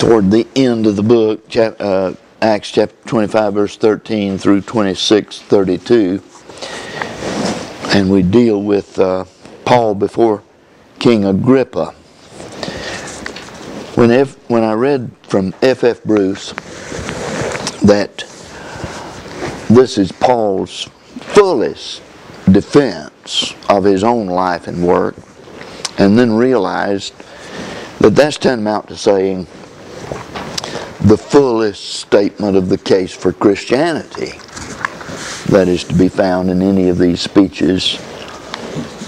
toward the end of the book, Acts chapter 25, verse 13 through 26:32, and we deal with Paul before King Agrippa. When I read from F.F. Bruce that this is Paul's fullest defense of his own life and work, and then realized that that's tantamount to saying the fullest statement of the case for Christianity that is to be found in any of these speeches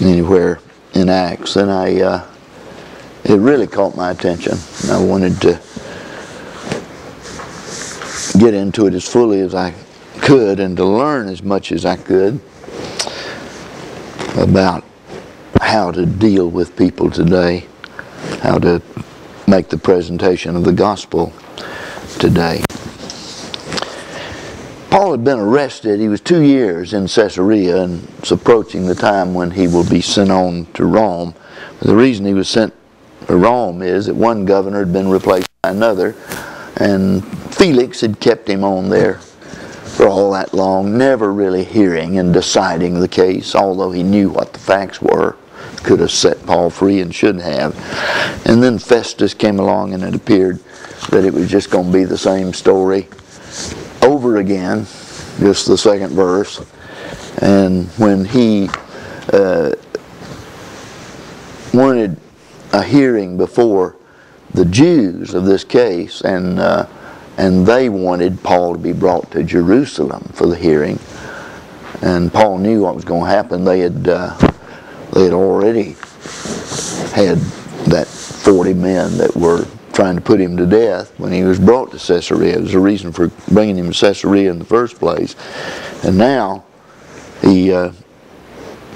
anywhere in Acts. And it really caught my attention. I wanted to get into it as fully as I could and to learn as much as I could about how to deal with people today, how to make the presentation of the gospel today. Paul had been arrested. He was 2 years in Caesarea, and it's approaching the time when he will be sent on to Rome. The reason he was sent to Rome is that one governor had been replaced by another, and Felix had kept him on there for all that long, never really hearing and deciding the case, although he knew what the facts were. Could have set Paul free and should have. And then Festus came along, and it appeared that it was just going to be the same story over again, just the second verse. And when he wanted a hearing before the Jews of this case, and they wanted Paul to be brought to Jerusalem for the hearing, and Paul knew what was going to happen. They had already had that 40 men that were trying to put him to death when he was brought to Caesarea. There was a reason for bringing him to Caesarea in the first place. And now he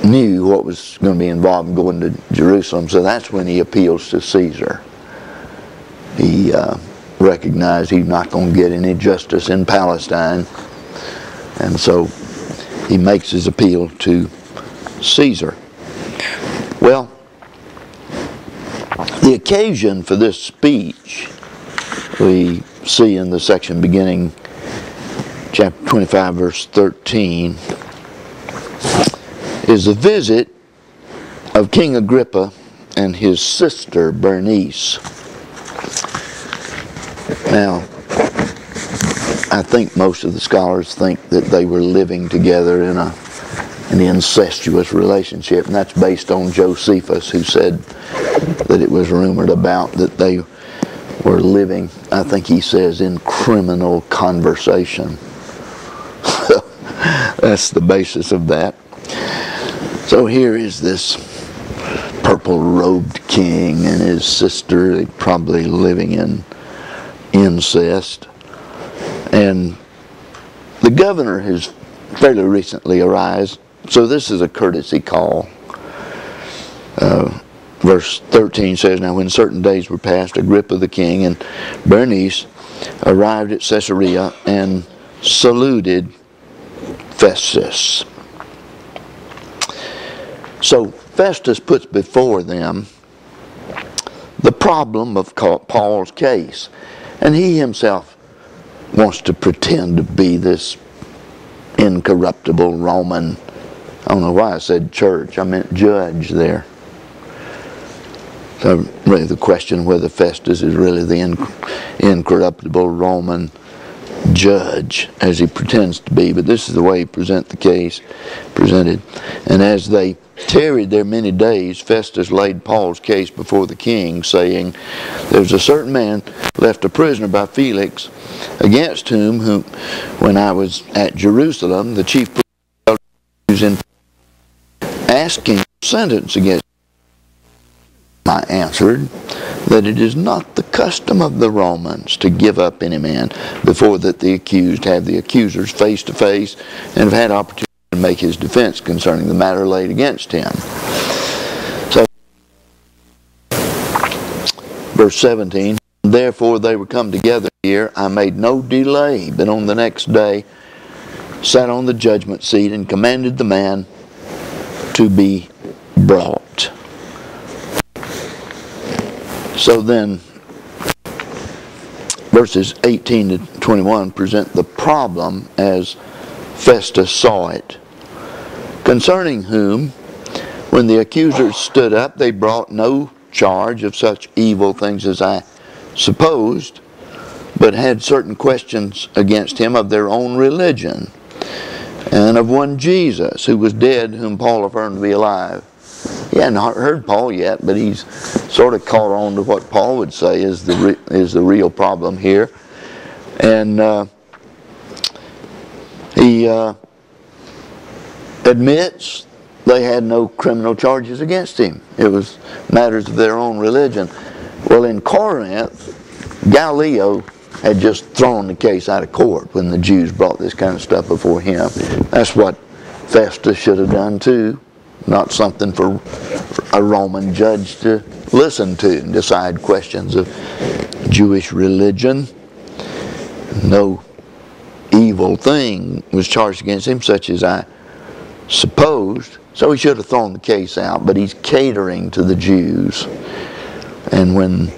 knew what was going to be involved in going to Jerusalem, so that's when he appeals to Caesar. He recognized he's not going to get any justice in Palestine, and so he makes his appeal to Caesar. Well, the occasion for this speech we see in the section beginning chapter 25 verse 13 is the visit of King Agrippa and his sister Bernice. Now, I think most of the scholars think that they were living together in an incestuous relationship, and that's based on Josephus, who said that it was rumored about that they were living, I think he says, in criminal conversation. That's the basis of that. So here is this purple-robed king and his sister, probably living in incest. And the governor has fairly recently arrived, so this is a courtesy call. Verse 13 says, "Now when certain days were past, Agrippa the king and Bernice arrived at Caesarea and saluted Festus." So Festus puts before them the problem of Paul's case, and he himself wants to pretend to be this incorruptible Roman. I don't know why I said church, I meant judge there. So really the question whether Festus is really the incorruptible Roman judge as he pretends to be, but this is the way he presented the case. And as they tarried there many days, Festus laid Paul's case before the king, saying, "There's a certain man left a prisoner by Felix, against whom when I was at Jerusalem, the chief priest was in asking sentence against him. I answered that it is not the custom of the Romans to give up any man before that the accused have the accusers face to face and have had opportunity to make his defense concerning the matter laid against him." So, verse 17, "Therefore they were come together here. I made no delay, but on the next day sat on the judgment seat and commanded the man to be brought." So then, verses 18 to 21 present the problem as Festus saw it. Concerning whom, when the accusers stood up, they brought no charge of such evil things as I supposed, but had certain questions against him of their own religion, and of one Jesus, who was dead, whom Paul affirmed to be alive. He hadn't heard Paul yet, but he's sort of caught on to what Paul would say is the real problem here. And he admits they had no criminal charges against him. It was matters of their own religion. Well, in Corinth, Gallio had just thrown the case out of court when the Jews brought this kind of stuff before him. That's what Festus should have done too. Not something for a Roman judge to listen to and decide questions of Jewish religion. No evil thing was charged against him, such as I supposed. So he should have thrown the case out, but he's catering to the Jews. And when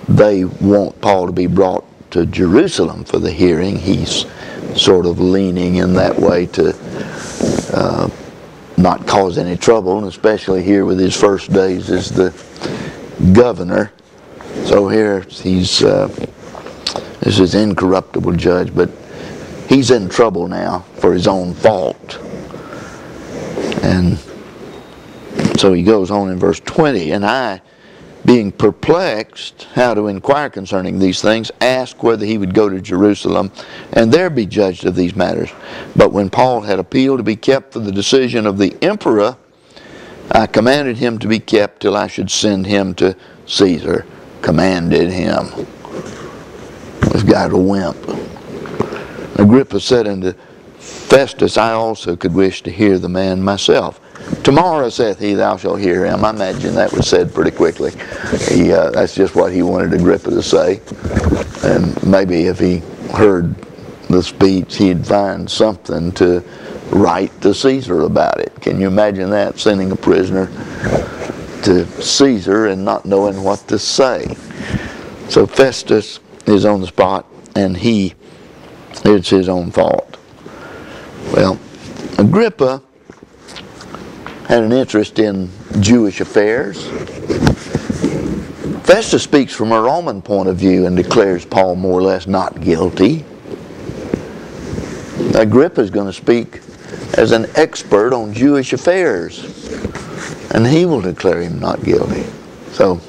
they want Paul to be brought to Jerusalem for the hearing, he's sort of leaning in that way to not cause any trouble, and especially here with his first days as the governor. So here he's this is incorruptible judge, but he's in trouble now for his own fault. And so he goes on in verse 20, and I, being perplexed how to inquire concerning these things, asked whether he would go to Jerusalem and there be judged of these matters. But when Paul had appealed to be kept for the decision of the emperor, I commanded him to be kept till I should send him to Caesar. Commanded him. This guy's a wimp. Agrippa said unto Festus, I also could wish to hear the man myself. Tomorrow, saith he, thou shalt hear him. I imagine that was said pretty quickly. That's just what he wanted Agrippa to say. And maybe if he heard the speech, he'd find something to write to Caesar about it. Can you imagine that? Sending a prisoner to Caesar and not knowing what to say. So Festus is on the spot, and it's his own fault. Well, Agrippa had an interest in Jewish affairs. Festus speaks from a Roman point of view and declares Paul more or less not guilty. Agrippa is going to speak as an expert on Jewish affairs, and he will declare him not guilty. So,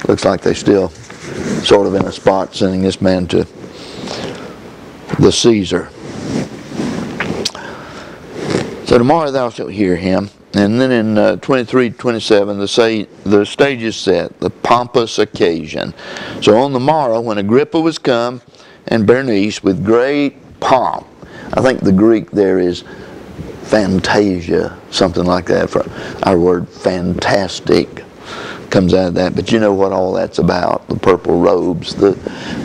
looks like they're still sort of in a spot sending this man to the Caesar. So tomorrow thou shalt hear him. And then in 23-27, the stage is set, the pompous occasion. So on the morrow, when Agrippa was come, and Bernice with great pomp, I think the Greek there is fantasia, something like that. Our word fantastic comes out of that. But you know what all that's about. The purple robes, the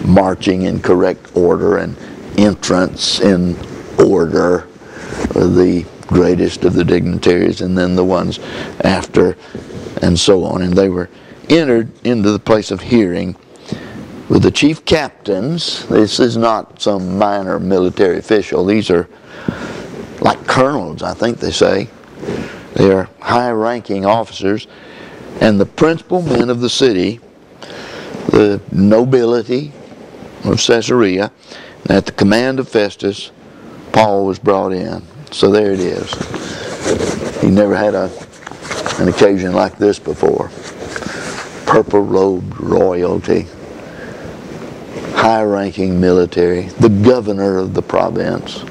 marching in correct order, and entrance in order, the greatest of the dignitaries, and then the ones after, and so on. And they were entered into the place of hearing with the chief captains. This is not some minor military official. These are like colonels, I think they say. They are high-ranking officers, and the principal men of the city, the nobility of Caesarea. And at the command of Festus, Paul was brought in. So there it is. He never had an occasion like this before. Purple-robed royalty, high-ranking military, the governor of the province,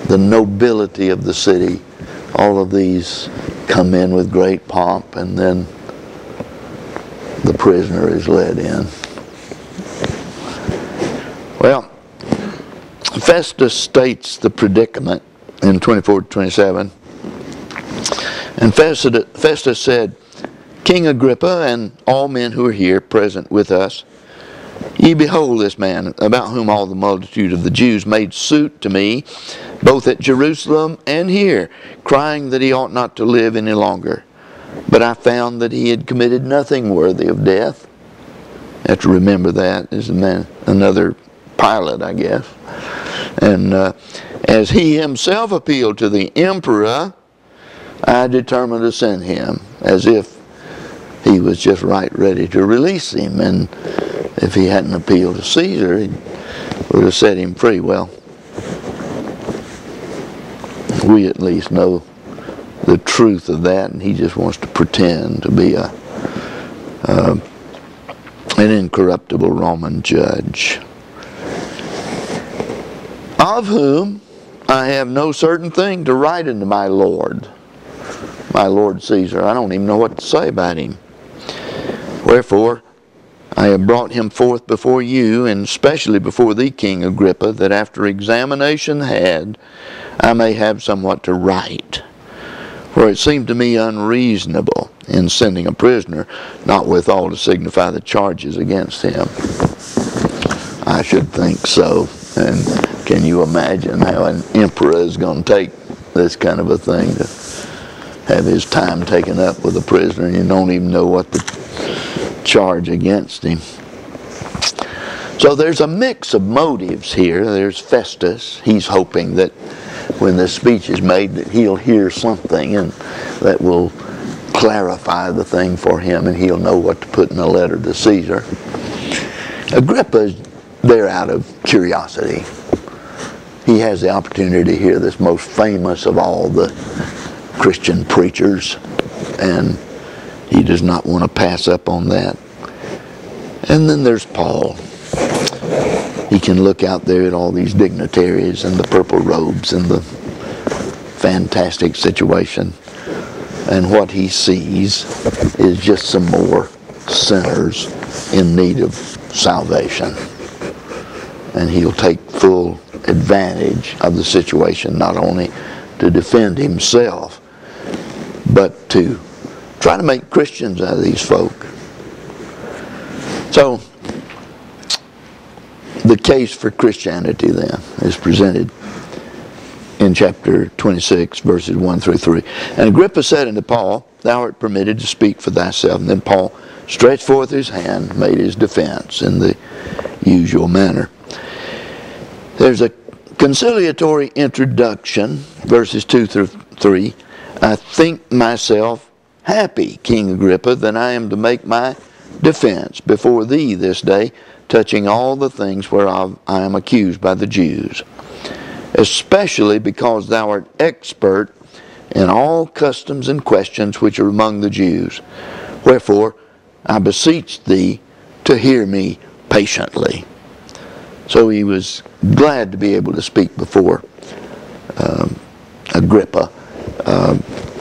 the nobility of the city. All of these come in with great pomp, and then the prisoner is led in. Well, Festus states the predicament in 24-27. And Festus said, King Agrippa and all men who are here present with us, ye behold this man, about whom all the multitude of the Jews made suit to me, both at Jerusalem and here, crying that he ought not to live any longer. But I found that he had committed nothing worthy of death. have to remember that. This is another Pilate, I guess. And as he himself appealed to the emperor, I determined to send him, as if he was just right ready to release him. And if he hadn't appealed to Caesar, he would have set him free. Well, we at least know the truth of that, and he just wants to pretend to be an incorruptible Roman judge, of whom I have no certain thing to write unto my Lord Caesar. I don't even know what to say about him. Wherefore, I have brought him forth before you, and especially before thee, King Agrippa, that after examination had, I may have somewhat to write. For it seemed to me unreasonable in sending a prisoner, not withal to signify the charges against him. I should think so. And can you imagine how an emperor is going to take this kind of a thing, to have his time taken up with a prisoner and you don't even know what the charge against him? So there's a mix of motives here. There's Festus. He's hoping that when this speech is made that he'll hear something and that will clarify the thing for him, and he'll know what to put in a letter to Caesar. Agrippa's there out of curiosity. He has the opportunity to hear this most famous of all the Christian preachers, and he does not want to pass up on that. And then there's Paul. He can look out there at all these dignitaries and the purple robes and the fantastic situation, and what he sees is just some more sinners in need of salvation. And he'll take full advantage of the situation, not only to defend himself, but to try to make Christians out of these folk. So, the case for Christianity then is presented in chapter 26, verses 1 through 3. And Agrippa said unto Paul, Thou art permitted to speak for thyself. And then Paul stretched forth his hand, made his defense in the usual manner. There's a conciliatory introduction, verses 2 through 3. I think myself happy, King Agrippa, that I am to make my defense before thee this day, touching all the things whereof I am accused by the Jews, especially because thou art expert in all customs and questions which are among the Jews. Wherefore, I beseech thee to hear me patiently. So he was glad to be able to speak before Agrippa.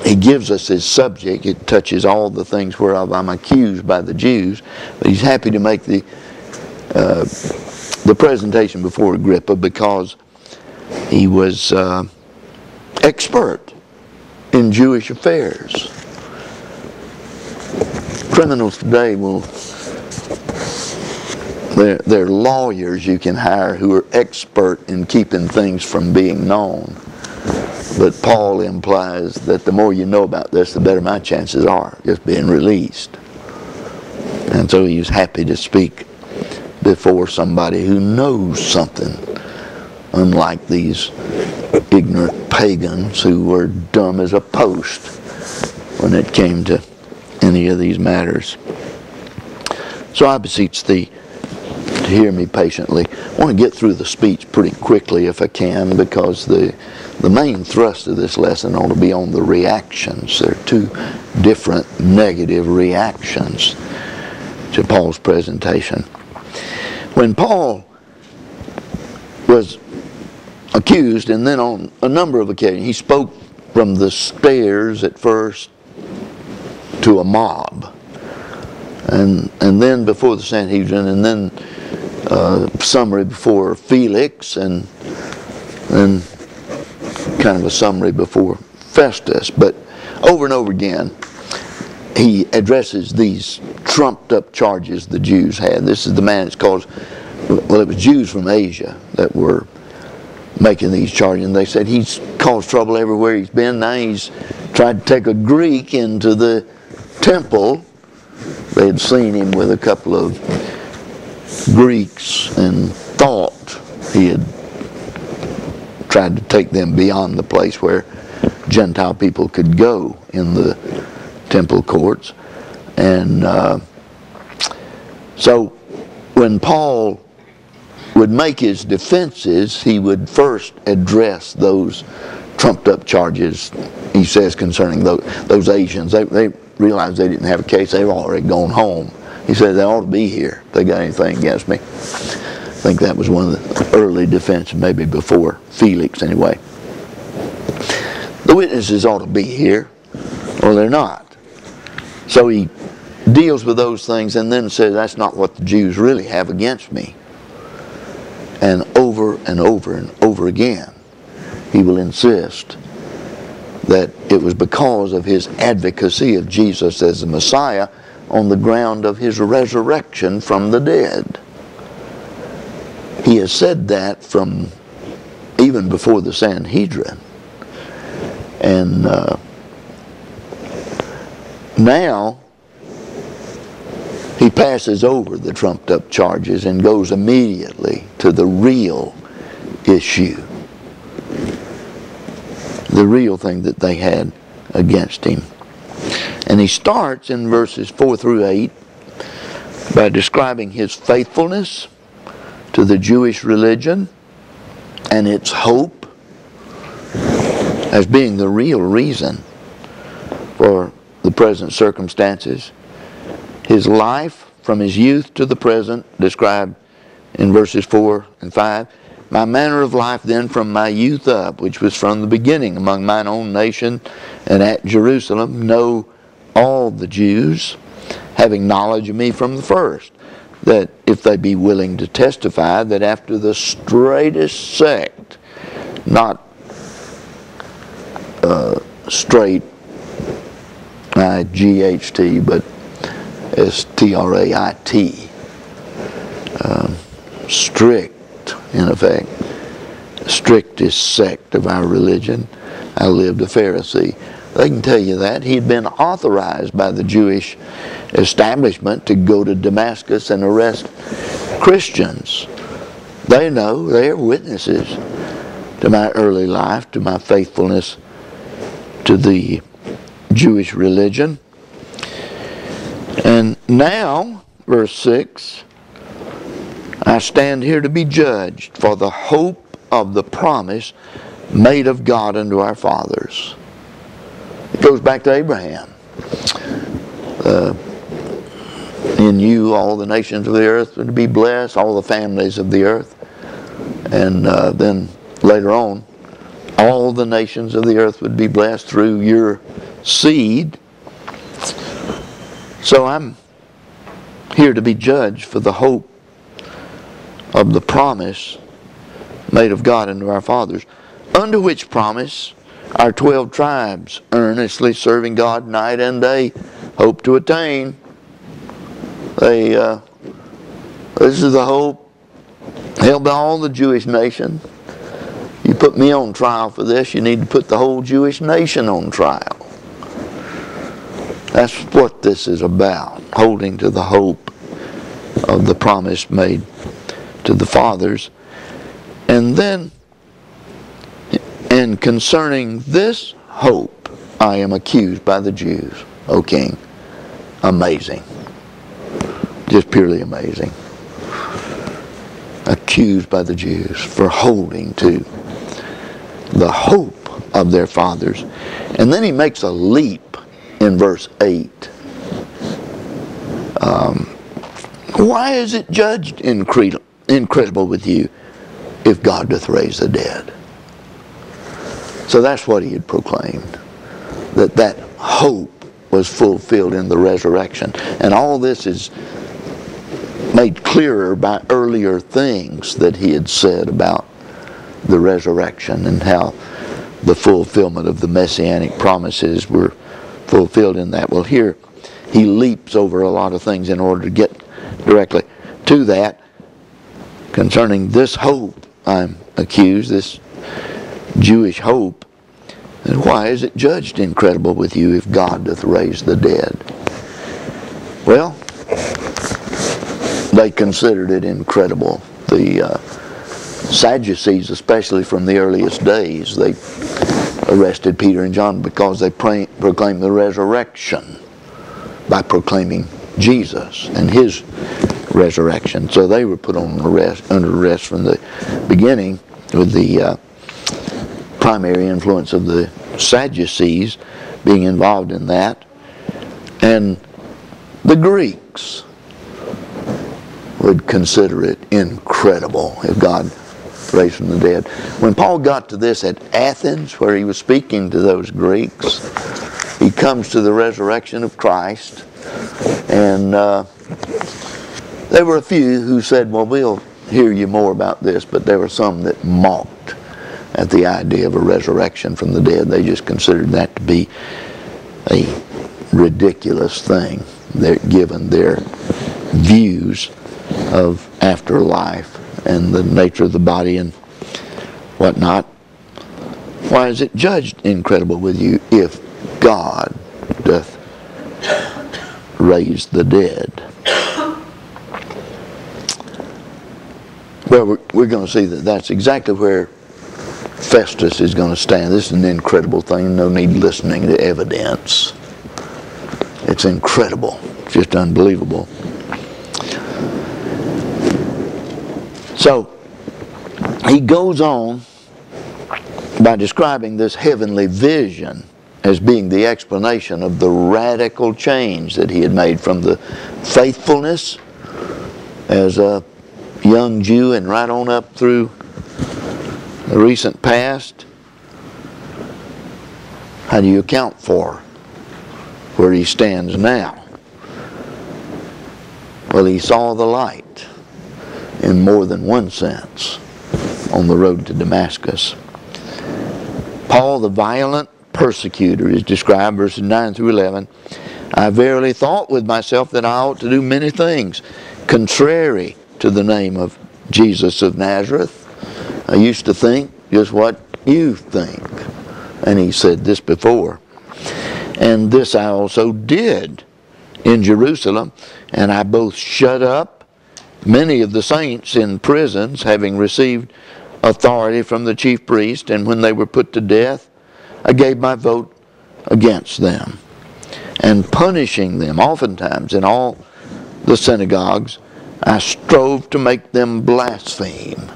He gives us his subject. It touches all the things whereof I'm accused by the Jews. But he's happy to make the presentation before Agrippa because he was expert in Jewish affairs. Criminals today they're lawyers you can hire who are expert in keeping things from being known. But Paul implies that the more you know about this, the better my chances are just being released. And so he was happy to speak before somebody who knows something, unlike these ignorant pagans who were dumb as a post when it came to any of these matters. So I beseech thee to hear me patiently. I want to get through the speech pretty quickly if I can, because the main thrust of this lesson ought to be on the reactions. There are two different negative reactions to Paul's presentation. When Paul was accused, and then on a number of occasions, he spoke from the stairs at first to a mob, and then before the Sanhedrin, and then summary before Felix, and then kind of a summary before Festus. But over and over again, he addresses these trumped up charges the Jews had. This is the man that's caused, well, it was Jews from Asia that were making these charges, and they said he's caused trouble everywhere he's been. Now he's tried to take a Greek into the temple. They had seen him with a couple of Greeks and thought he had tried to take them beyond the place where Gentile people could go in the temple courts. And so when Paul would make his defenses, he would first address those trumped up charges, he says, concerning those Asians. They realized they didn't have a case. They were already gone home. He said they ought to be here if they got anything against me. I think that was one of the early defenses, maybe before Felix anyway. The witnesses ought to be here, or they're not. So he deals with those things and then says that's not what the Jews really have against me. And over and over again, he will insist that it was because of his advocacy of Jesus as the Messiah on the ground of his resurrection from the dead. He has said that from even before the Sanhedrin. And now he passes over the trumped up charges and goes immediately to the real issue. The real thing that they had against him. And he starts in verses 4 through 8 by describing his faithfulness to the Jewish religion and its hope as being the real reason for the present circumstances. His life from his youth to the present, described in verses 4 and 5. My manner of life then from my youth up, which was from the beginning among mine own nation and at Jerusalem, know all the Jews, having knowledge of me from the first, that if they be willing to testify that after the straightest sect, not straight, I-G-H-T, but S-T-R-A-I-T, strict, in effect, strictest sect of our religion, I lived a Pharisee. They can tell you that. He had been authorized by the Jewish establishment to go to Damascus and arrest Christians. They know, they are witnesses to my early life, to my faithfulness to the Jewish religion. And now, verse 6, I stand here to be judged for the hope of the promise made of God unto our fathers. It goes back to Abraham. In you all the nations of the earth would be blessed, all the families of the earth. And then later on, all the nations of the earth would be blessed through your seed. So I'm here to be judged for the hope of the promise made of God unto our fathers, unto which promise our 12 tribes, earnestly serving God night and day, hope to attain. This is the hope held by all the Jewish nation. You put me on trial for this, you need to put the whole Jewish nation on trial. That's what this is about, holding to the hope of the promise made to the fathers. And then, and concerning this hope, I am accused by the Jews, O King. Amazing. Just purely amazing. Accused by the Jews for holding to the hope of their fathers. And then he makes a leap in verse 8. Why is it judged incredible with you if God doth raise the dead? So that's what he had proclaimed, that hope was fulfilled in the resurrection. And all this is made clearer by earlier things that he had said about the resurrection and how the fulfillment of the messianic promises were fulfilled in that. Well, here he leaps over a lot of things in order to get directly to that. Concerning this hope, I'm accused, this Jewish hope. And why is it judged incredible with you if God doth raise the dead? Well, they considered it incredible. The Sadducees, especially from the earliest days, they arrested Peter and John because they proclaimed the resurrection by proclaiming Jesus and his resurrection. So they were put on under arrest from the beginning, with the primary influence of the Sadducees being involved in that. And the Greeks would consider it incredible if God raised from the dead. When Paul got to this at Athens, where he was speaking to those Greeks, he comes to the resurrection of Christ, and there were a few who said, well, we'll hear you more about this, but there were some that mocked at the idea of a resurrection from the dead. They just considered that to be a ridiculous thing, given their views of afterlife and the nature of the body and whatnot. Why is it judged incredible with you if God doth raise the dead? Well, we're going to see that that's exactly where Festus is going to stand. This is an incredible thing. No need listening to evidence. It's incredible. It's just unbelievable. So, he goes on by describing this heavenly vision as being the explanation of the radical change that he had made from the faithfulness as a young Jew and right on up through the recent past. How do you account for where he stands now? Well, he saw the light in more than one sense on the road to Damascus. Paul, the violent persecutor, is described, verses 9 through 11. I verily thought with myself that I ought to do many things contrary to the name of Jesus of Nazareth. I used to think just what you think. And he said this before. And this I also did in Jerusalem, and I both shut up many of the saints in prisons, having received authority from the chief priest, and when they were put to death, I gave my vote against them. And punishing them oftentimes in all the synagogues, I strove to make them blaspheme.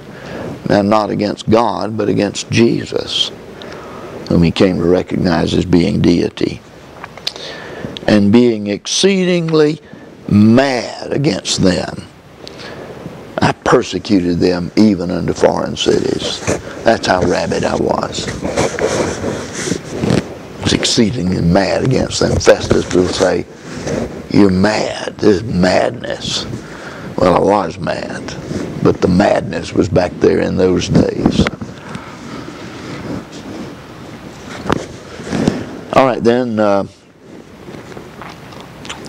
Now, not against God, but against Jesus, whom he came to recognize as being deity. And being exceedingly mad against them, I persecuted them even unto foreign cities. That's how rabid I was. I was exceedingly mad against them. Festus will say, you're mad. This is madness. Well, I was mad, but the madness was back there in those days. All right, then, the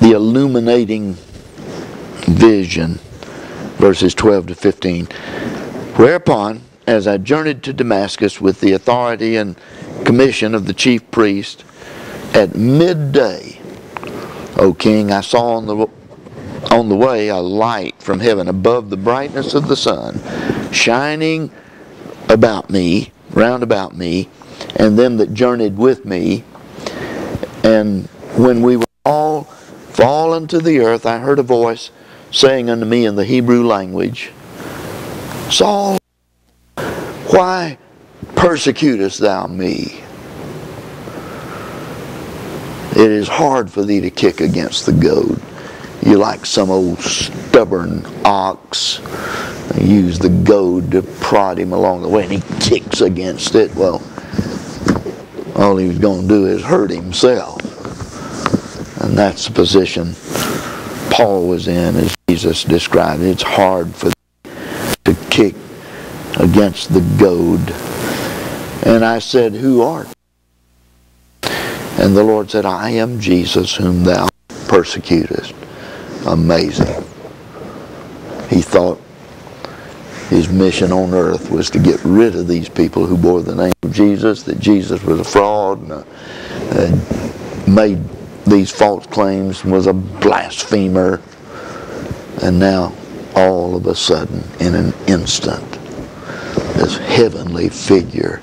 illuminating vision, verses 12 to 15. Whereupon, as I journeyed to Damascus with the authority and commission of the chief priest, at midday, O king, I saw on the way a light from heaven above the brightness of the sun, shining about me, round about me, and them that journeyed with me. And when we were all fallen to the earth, I heard a voice saying unto me in the Hebrew language, Saul, why persecutest thou me? It is hard for thee to kick against the goad. You're like some old stubborn ox. They use the goad to prod him along the way, and he kicks against it. Well, all he was going to do is hurt himself. And that's the position Paul was in, as Jesus described. It's hard for thee to kick against the goad. And I said, who art thou? And the Lord said, I am Jesus whom thou persecutest. Amazing. He thought his mission on earth was to get rid of these people who bore the name of Jesus, that Jesus was a fraud and made these false claims and was a blasphemer. And now all of a sudden, in an instant, this heavenly figure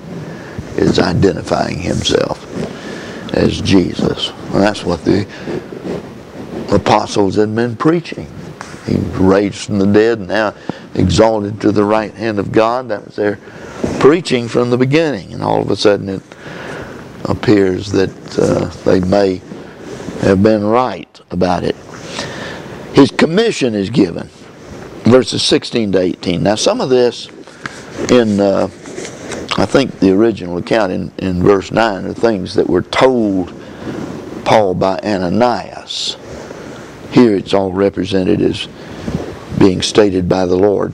is identifying himself as Jesus. And that's what the apostles had been preaching. He raised from the dead, now exalted to the right hand of God. That was their preaching from the beginning. And all of a sudden it appears that they may have been right about it. His commission is given. Verses 16 to 18. Now some of this in, I think the original account in verse 9 are things that were told Paul by Ananias. Here it's all represented as being stated by the Lord.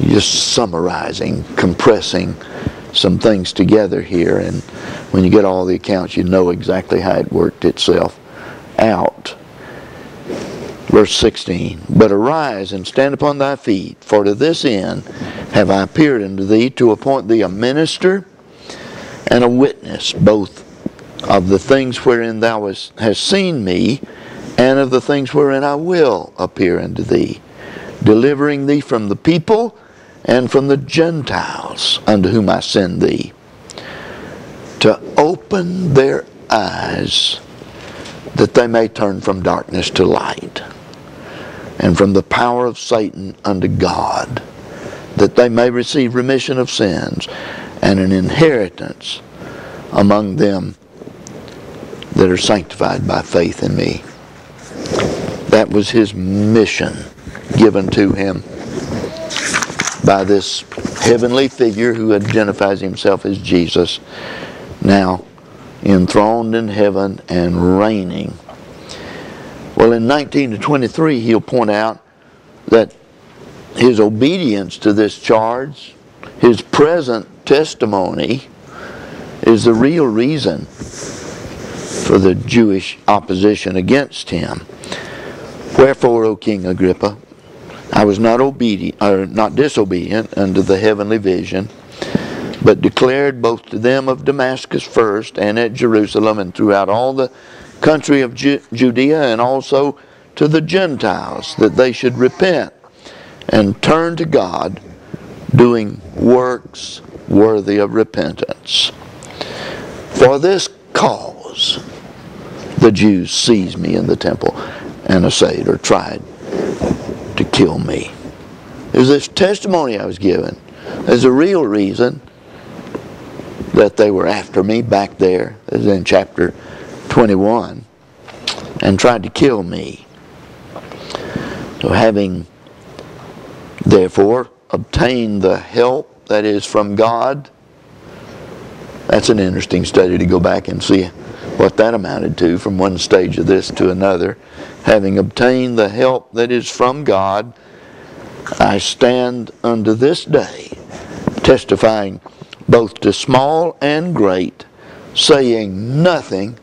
Just summarizing, compressing some things together here, and when you get all the accounts, you know exactly how it worked itself out. Verse 16, but arise and stand upon thy feet, for to this end have I appeared unto thee, to appoint thee a minister and a witness, both of the things wherein thou hast seen me, and of the things wherein I will appear unto thee, delivering thee from the people and from the Gentiles unto whom I send thee, to open their eyes, that they may turn from darkness to light, and from the power of Satan unto God, that they may receive remission of sins, and an inheritance among them that are sanctified by faith in me. That was his mission given to him by this heavenly figure who identifies himself as Jesus, now enthroned in heaven and reigning. Well, in 19 to 23, he'll point out that his obedience to this charge, his present testimony, is the real reason for the Jewish opposition against him. Wherefore, O King Agrippa, I was not disobedient unto the heavenly vision, but declared both to them of Damascus first, and at Jerusalem, and throughout all the country of Judea, and also to the Gentiles, that they should repent and turn to God, doing works worthy of repentance. For this cause the Jews seized me in the temple and essayed or tried to kill me. There's this testimony I was given. There's a real reason that they were after me back there, as in chapter 21, and tried to kill me. So having therefore obtained the help that is from God, that's an interesting study to go back and see what that amounted to from one stage of this to another. Having obtained the help that is from God, I stand unto this day, testifying both to small and great, saying nothing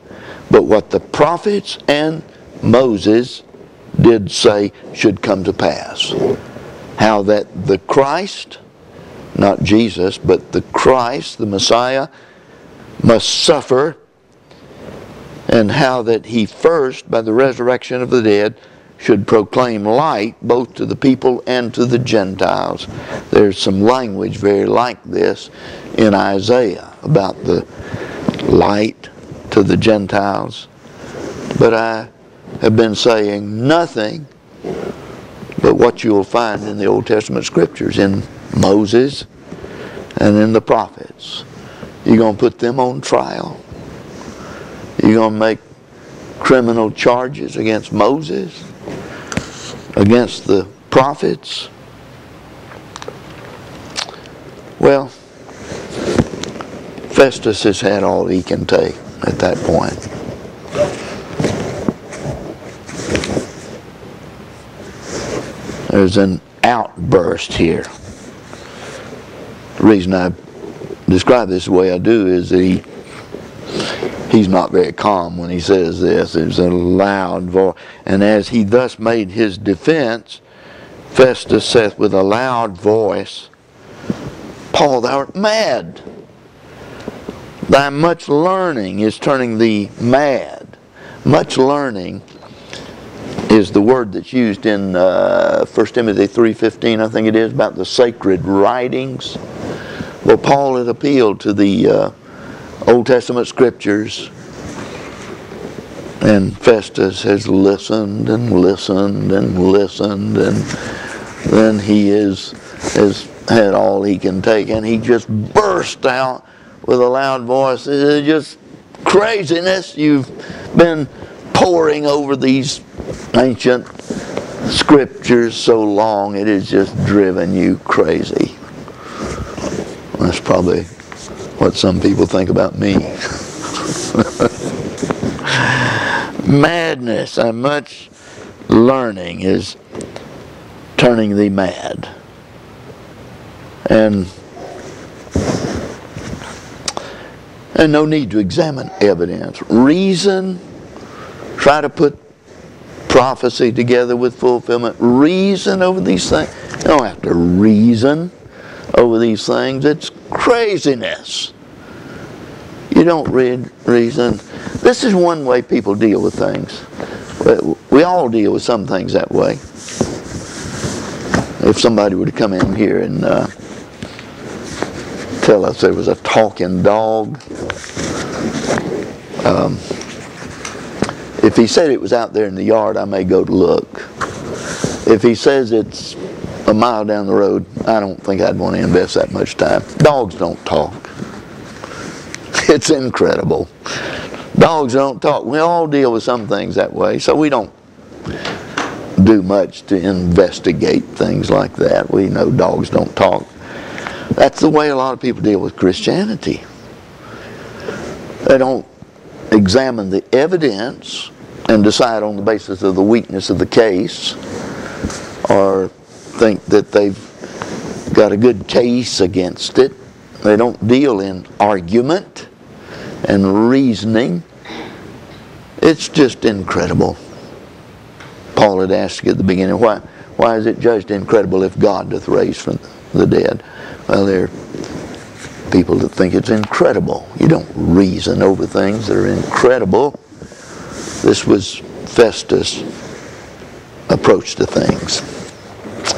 but what the prophets and Moses did say should come to pass. How that the Christ, not Jesus, but the Christ, the Messiah, must suffer, and how that he first, by the resurrection of the dead, should proclaim light both to the people and to the Gentiles. There's some language very like this in Isaiah about the light to the Gentiles. But I have been saying nothing but what you'll find in the Old Testament scriptures, in Moses and in the prophets. You're going to put them on trial. You're going to make criminal charges against Moses, against the prophets. Well, Festus has had all he can take at that point. There's an outburst here. The reason I describe this the way I do is that he's not very calm when he says this. There's a loud voice. And as he thus made his defense, Festus saith with a loud voice, Paul, thou art mad. Thy much learning is turning thee mad. Much learning is the word that's used in 1 Timothy 3:15, I think it is, about the sacred writings. Well, Paul had appealed to the Old Testament scriptures, and Festus has listened and listened and listened, and then he has had all he can take, and he just burst out with a loud voice. It's just craziness. You've been poring over these ancient scriptures so long, it has just driven you crazy. That's probably what some people think about me. Madness and much learning is turning thee mad. And no need to examine evidence. Reason, try to put prophecy together with fulfillment. Reason over these things. You don't have to reason over these things. It's craziness. You don't reason. This is one way people deal with things. We all deal with some things that way. If somebody were to come in here and tell us there was a talking dog, if he said it was out there in the yard, I may go to look. If he says it's a mile down the road, I don't think I'd want to invest that much time. Dogs don't talk. It's incredible. Dogs don't talk. We all deal with some things that way, so we don't do much to investigate things like that. We know dogs don't talk. That's the way a lot of people deal with Christianity. They don't examine the evidence and decide on the basis of the weakness of the case, or think that they've got a good case against it. They don't deal in argument and reasoning. It's just incredible. Paul had asked you at the beginning, why is it judged incredible if God doth raise from the dead? Well, there are people that think it's incredible. You don't reason over things that are incredible. This was Festus' approach to things.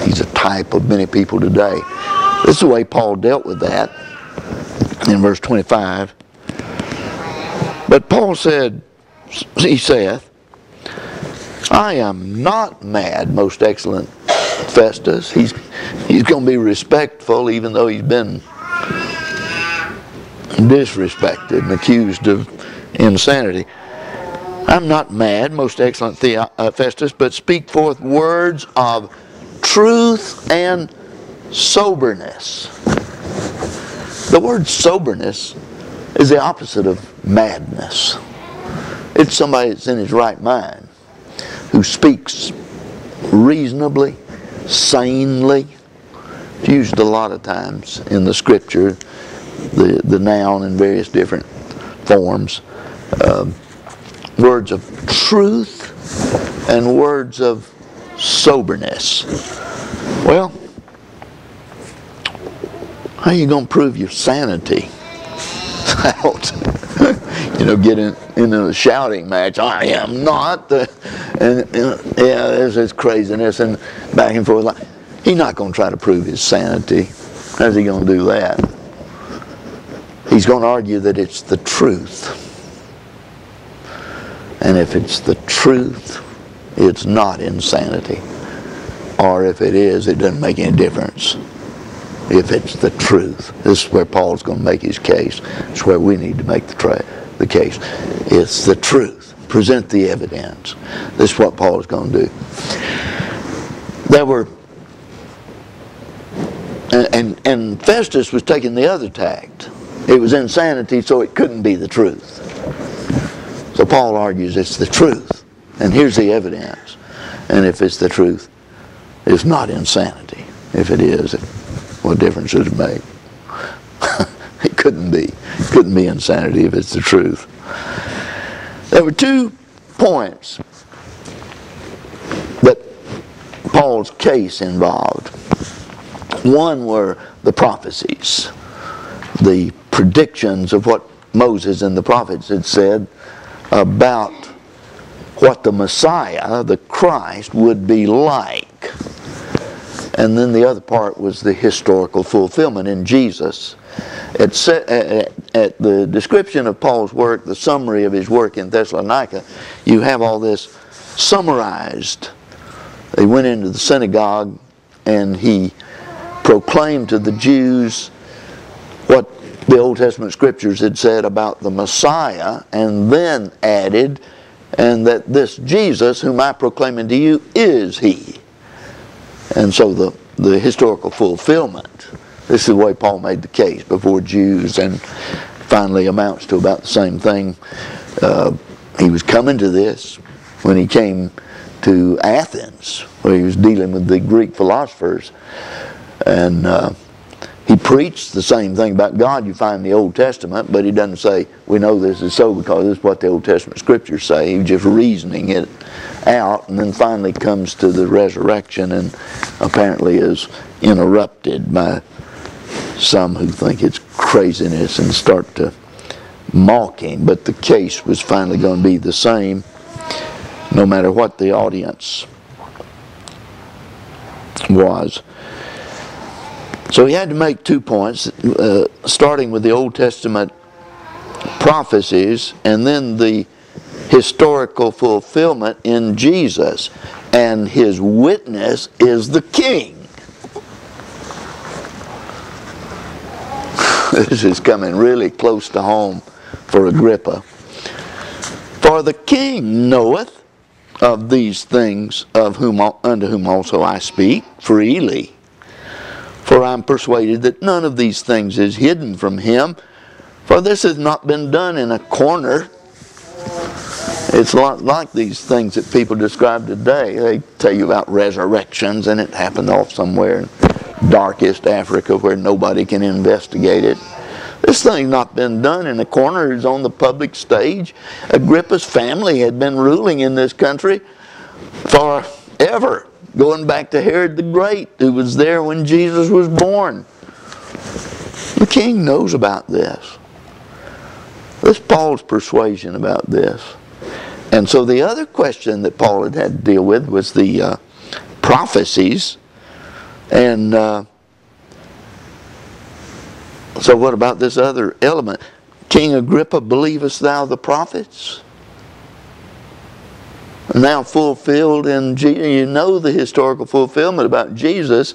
He's a type of many people today. This is the way Paul dealt with that in verse 25. But Paul said, he saith, I am not mad, most excellent Festus. He's going to be respectful even though he's been disrespected and accused of insanity. I'm not mad, most excellent Festus, but speak forth words of truth and soberness. The word soberness is the opposite of madness. It's somebody that's in his right mind, who speaks reasonably, sanely. It's used a lot of times in the scripture, the noun in various different forms. Words of truth and words of soberness. Well, how are you going to prove your sanity? Get in a shouting match. I am not. There's this craziness and back and forth. He's not going to try to prove his sanity. How's he going to do that? He's going to argue that it's the truth. And if it's the truth, it's not insanity. Or if it is, it doesn't make any difference. If it's the truth. This is where Paul's going to make his case. It's where we need to make the case. It's the truth. Present the evidence. This is what Paul is going to do. There were, and Festus was taking the other tact. It was insanity, so it couldn't be the truth. So Paul argues it's the truth. And here's the evidence. And if it's the truth, it's not insanity. If it is, what difference does it make? It couldn't be. It couldn't be insanity if it's the truth. There were 2 points that Paul's case involved. One were the prophecies, the predictions of what Moses and the prophets had said about what the Messiah, the Christ, would be like. And then the other part was the historical fulfillment in Jesus. At the description of Paul's work, the summary of his work in Thessalonica, you have all this summarized. He went into the synagogue and he proclaimed to the Jews what the Old Testament Scriptures had said about the Messiah, and then added, and that this Jesus whom I proclaim unto you is He. And so the historical fulfillment, this is the way Paul made the case before Jews, and finally amounts to about the same thing. He was coming to this when he came to Athens, where he was dealing with the Greek philosophers, and he preached the same thing about God you find in the Old Testament, but he doesn't say, we know this is so because this is what the Old Testament Scriptures say. He was just reasoning it out, and then finally comes to the resurrection and apparently is interrupted by some who think it's craziness and start to mock him. But the case was finally going to be the same, no matter what the audience was. So he had to make 2 points, starting with the Old Testament prophecies and then the historical fulfillment in Jesus. And his witness is the king. This is coming really close to home for Agrippa. For the king knoweth of these things unto whom also I speak freely. For I am persuaded that none of these things is hidden from him. For this has not been done in a corner. It's a lot like these things that people describe today. They tell you about resurrections, and it happened off somewhere in darkest Africa where nobody can investigate it. This thing's not been done in a corner. It's on the public stage. Agrippa's family had been ruling in this country forever, going back to Herod the Great, who was there when Jesus was born. The king knows about this. This is Paul's persuasion about this. And so the other question that Paul had to deal with was the prophecies. And so what about this other element? King Agrippa, believest thou the prophets? Now fulfilled in Jesus. You know the historical fulfillment about Jesus.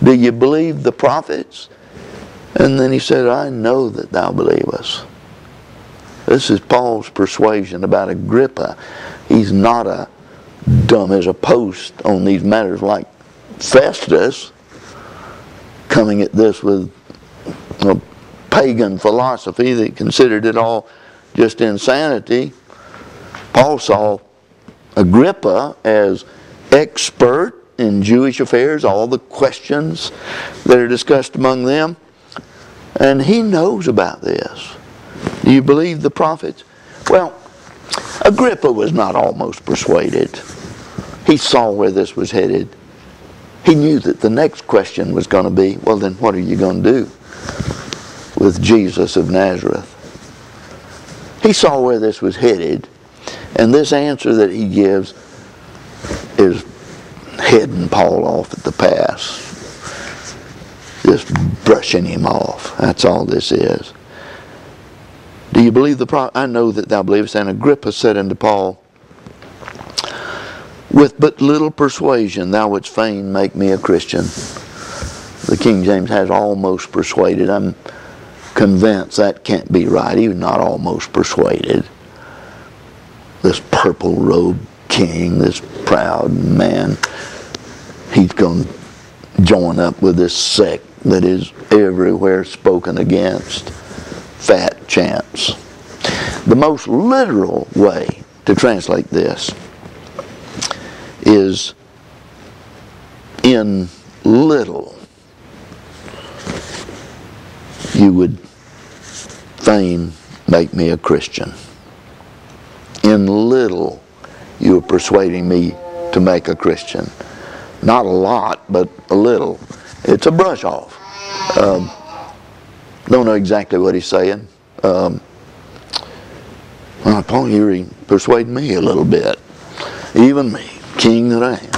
Do you believe the prophets? And then he said, I know that thou believest. This is Paul's persuasion about Agrippa. He's not a dumb as a post on these matters like Festus, coming at this with a pagan philosophy that considered it all just insanity. Paul saw Agrippa as expert in Jewish affairs, all the questions that are discussed among them, and he knows about this. Do you believe the prophets? Well, Agrippa was not almost persuaded. He saw where this was headed. He knew that the next question was going to be, well then what are you going to do with Jesus of Nazareth? He saw where this was headed, and this answer that he gives is heading Paul off at the pass. Just brushing him off. That's all this is. Do you believe the prophet? I know that thou believest. And Agrippa said unto Paul, with but little persuasion thou wouldst fain make me a Christian. The King James has almost persuaded. I'm convinced that can't be right. He was not almost persuaded. This purple-robed king, this proud man, he's going to join up with this sect that is everywhere spoken against. Fat chance. The most literal way to translate this is in little you would fain make me a Christian. In little you are persuading me to make a Christian. Not a lot, but a little. It's a brush off. Don't know exactly what he's saying. Well, Paul, you're persuading me a little bit. even me, king that I am.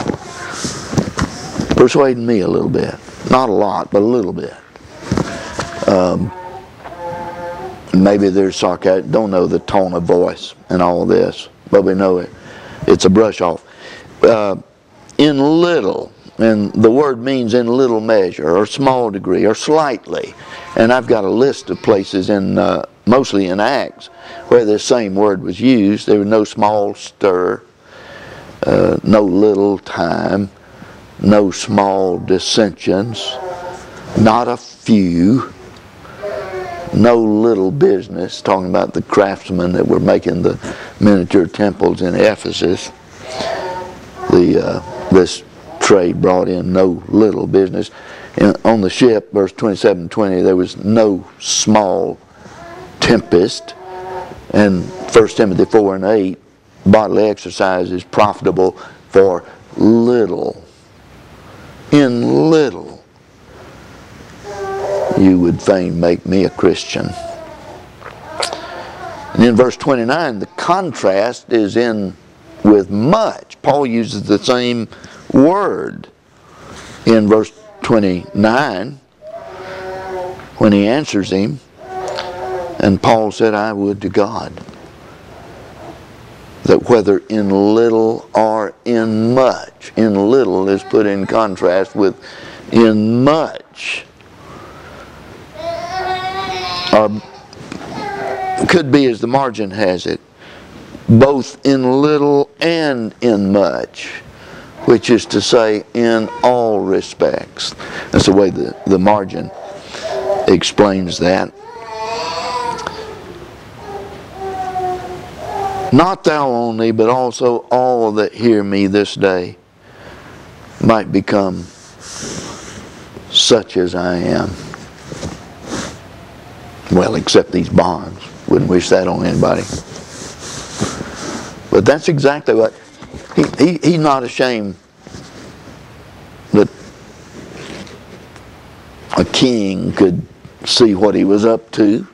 Persuading me a little bit. Not a lot, but a little bit. Maybe there's sarcasm. Don't know the tone of voice and all this, but we know it. It's a brush off. In little, and the word means in little measure, or small degree, or slightly. And I've got a list of places in, mostly in Acts, where this same word was used. There was no small stir, no little time, no small dissensions, not a few, no little business, talking about the craftsmen that were making the miniature temples in Ephesus. This trade brought in no little business. And on the ship, verse 27-20, there was no small tempest. And 1 Timothy 4:8, bodily exercise is profitable for little. In little, you would fain make me a Christian. And in verse 29, the contrast is in with much. Paul uses the same word in verse 29 when he answers him. And Paul said, I would to God that whether in little or in much, in little is put in contrast with in much, or could be, as the margin has it, both in little and in much, which is to say in all respects. That's the way the margin explains that. Not thou only, but also all that hear me this day might become such as I am. Well, except these bonds. Wouldn't wish that on anybody. But that's exactly what he's not ashamed that a king could see what he was up to,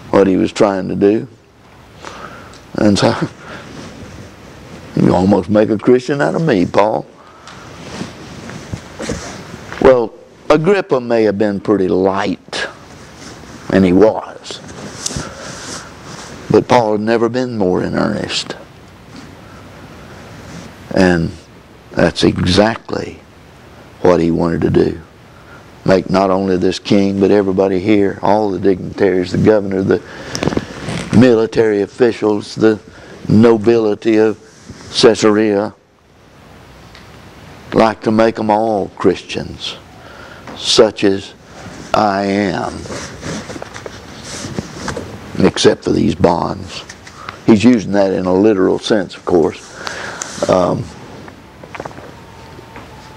what he was trying to do. And so, you almost make a Christian out of me, Paul. Well, Agrippa may have been pretty light, and he was. But Paul had never been more in earnest. And that's exactly what he wanted to do. Make not only this king, but everybody here, all the dignitaries, the governor, the military officials, the nobility of Caesarea, like to make them all Christians, such as I am, except for these bonds. He's using that in a literal sense, of course.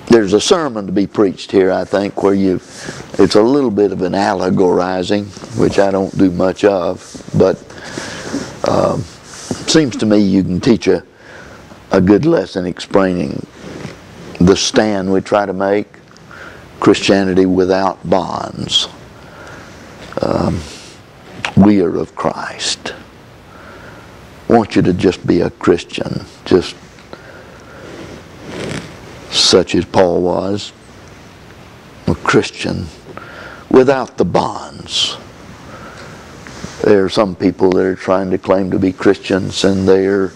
There's a sermon to be preached here, I think, where it's a little bit of an allegorizing, which I don't do much of, but seems to me you can teach a good lesson explaining the stand we try to make, Christianity without bonds. We are of Christ. I want you to just be a Christian, just such as Paul was, a Christian without the bonds. There are some people that are trying to claim to be Christians, and they're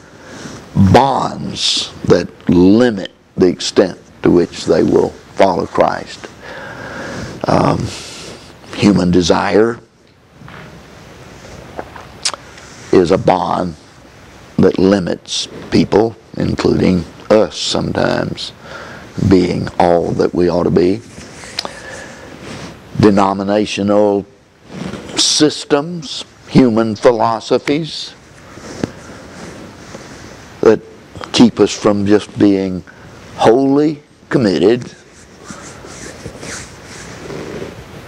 bonds that limit the extent to which they will follow Christ. Human desire is a bond that limits people, including us sometimes, being all that we ought to be. Denominational systems, human philosophies that keep us from just being wholly committed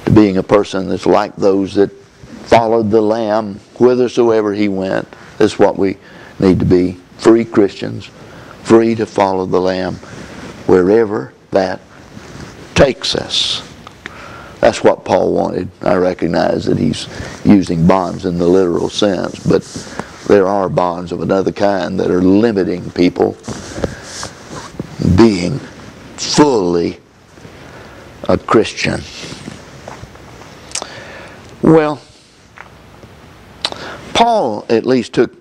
to being a person that's like those that followed the Lamb whithersoever he went. That's what we need to be. Free Christians, free to follow the Lamb wherever that takes us. That's what Paul wanted. I recognize that he's using bonds in the literal sense, but there are bonds of another kind that are limiting people being fully a Christian. Well, Paul at least took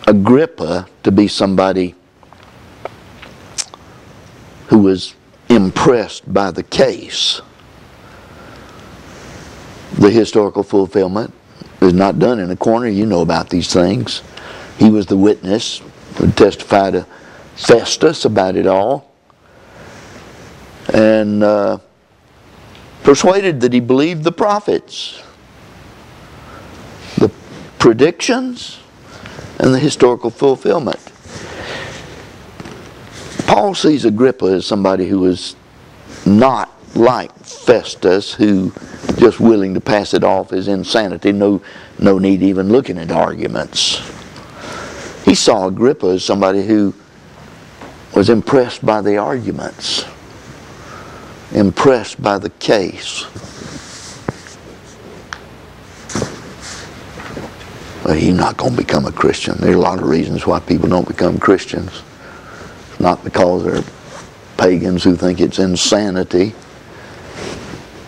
Agrippa to be somebody who was impressed by the case. The historical fulfillment is not done in a corner. You know about these things. He was the witness who testified to Festus about it all, and persuaded that he believed the prophets, the predictions, and the historical fulfillment. Paul sees Agrippa as somebody who is not like Festus, who just willing to pass it off as insanity, no need even looking at arguments. He saw Agrippa as somebody who was impressed by the arguments, impressed by the case. Well, he's not going to become a Christian. There are a lot of reasons why people don't become Christians. It's not because they're pagans who think it's insanity.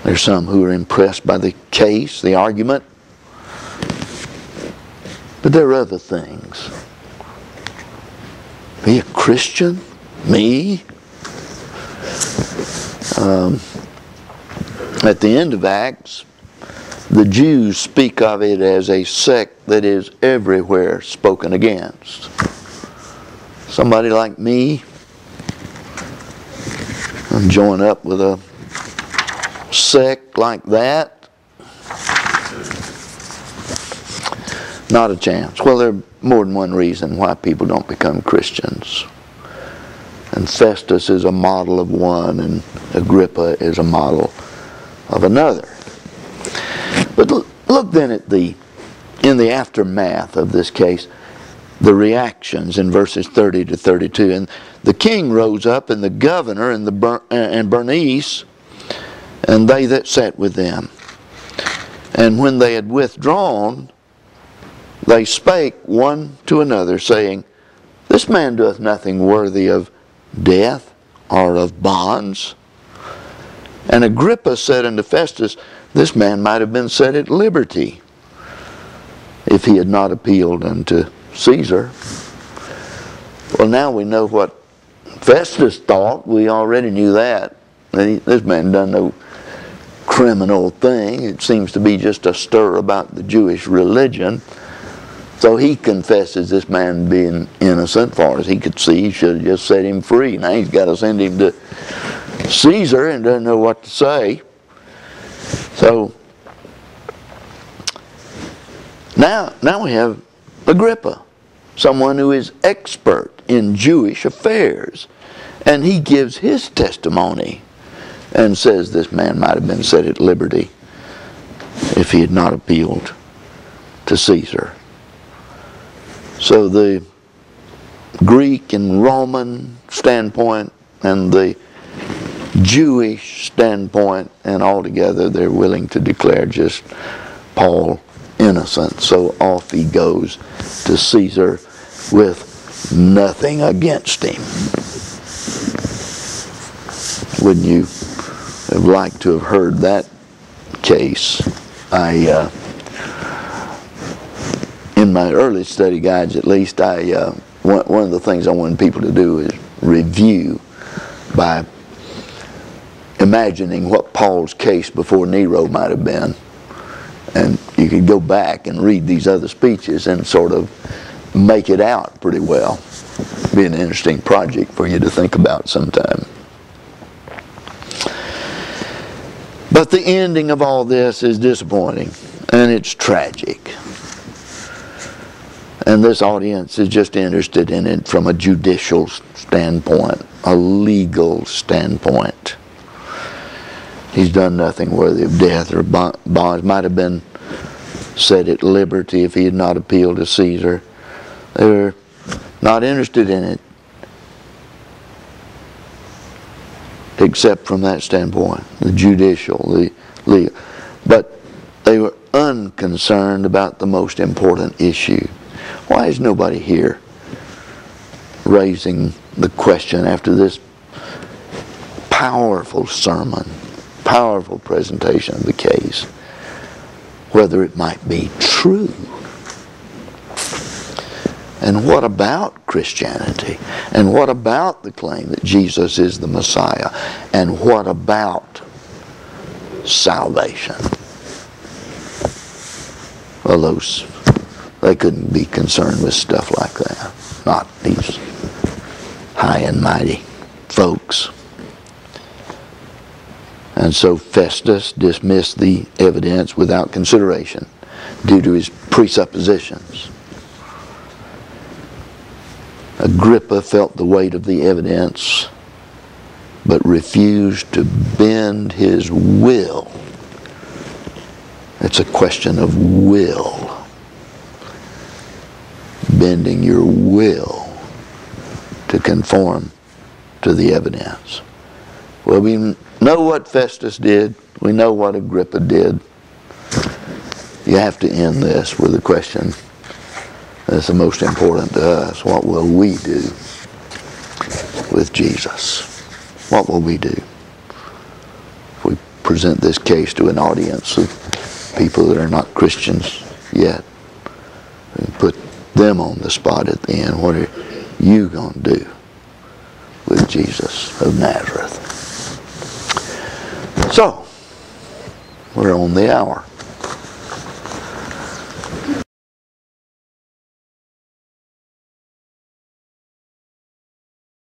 There's some who are impressed by the case, the argument. But there are other things. Be a Christian? Me? At the end of Acts, the Jews speak of it as a sect that is everywhere spoken against. Somebody like me, and join up with a sect like that? Not a chance. Well, there are more than one reason why people don't become Christians. And Festus is a model of one, and Agrippa is a model of another. But look then at in the aftermath of this case, the reactions in verses 30 to 32. And the king rose up, and the governor, and Bernice, and they that sat with them. And when they had withdrawn, they spake one to another, saying, This man doeth nothing worthy of death or of bonds. And Agrippa said unto Festus, This man might have been set at liberty, if he had not appealed unto Caesar. Well, now we know what Festus thought. We already knew that. This man done no criminal thing. It seems to be just a stir about the Jewish religion. So he confesses this man being innocent. Far as he could see, he should have just set him free. Now he's got to send him to Caesar and doesn't know what to say. So now we have Agrippa, someone who is expert in Jewish affairs, and he gives his testimony and says this man might have been set at liberty if he had not appealed to Caesar. So the Greek and Roman standpoint and the Jewish standpoint, and altogether they're willing to declare just Paul innocent. So off he goes to Caesar with nothing against him. Wouldn't you have liked to have heard that case? In my early study guides, at least, one of the things I wanted people to do is review by imagining what Paul's case before Nero might have been. And you could go back and read these other speeches and sort of make it out pretty well. Be an interesting project for you to think about sometime. But the ending of all this is disappointing, and it's tragic. And this audience is just interested in it from a judicial standpoint, a legal standpoint. He's done nothing worthy of death or bonds. Might have been set at liberty if he had not appealed to Caesar. They're not interested in it, except from that standpoint, the judicial, the legal. But they were unconcerned about the most important issue. Why is nobody here raising the question after this powerful sermon, powerful presentation of the case, whether it might be true? And what about Christianity? And what about the claim that Jesus is the Messiah? And what about salvation? Well, they couldn't be concerned with stuff like that. Not these high and mighty folks. And so Festus dismissed the evidence without consideration due to his presuppositions. Agrippa felt the weight of the evidence, but refused to bend his will. It's a question of will. Bending your will to conform to the evidence. Well, we know what Festus did. We know what Agrippa did. You have to end this with a question that's the most important to us. What will we do with Jesus? What will we do if we present this case to an audience of people that are not Christians yet? And put them on the spot at the end. What are you going to do with Jesus of Nazareth? So, we're on the hour.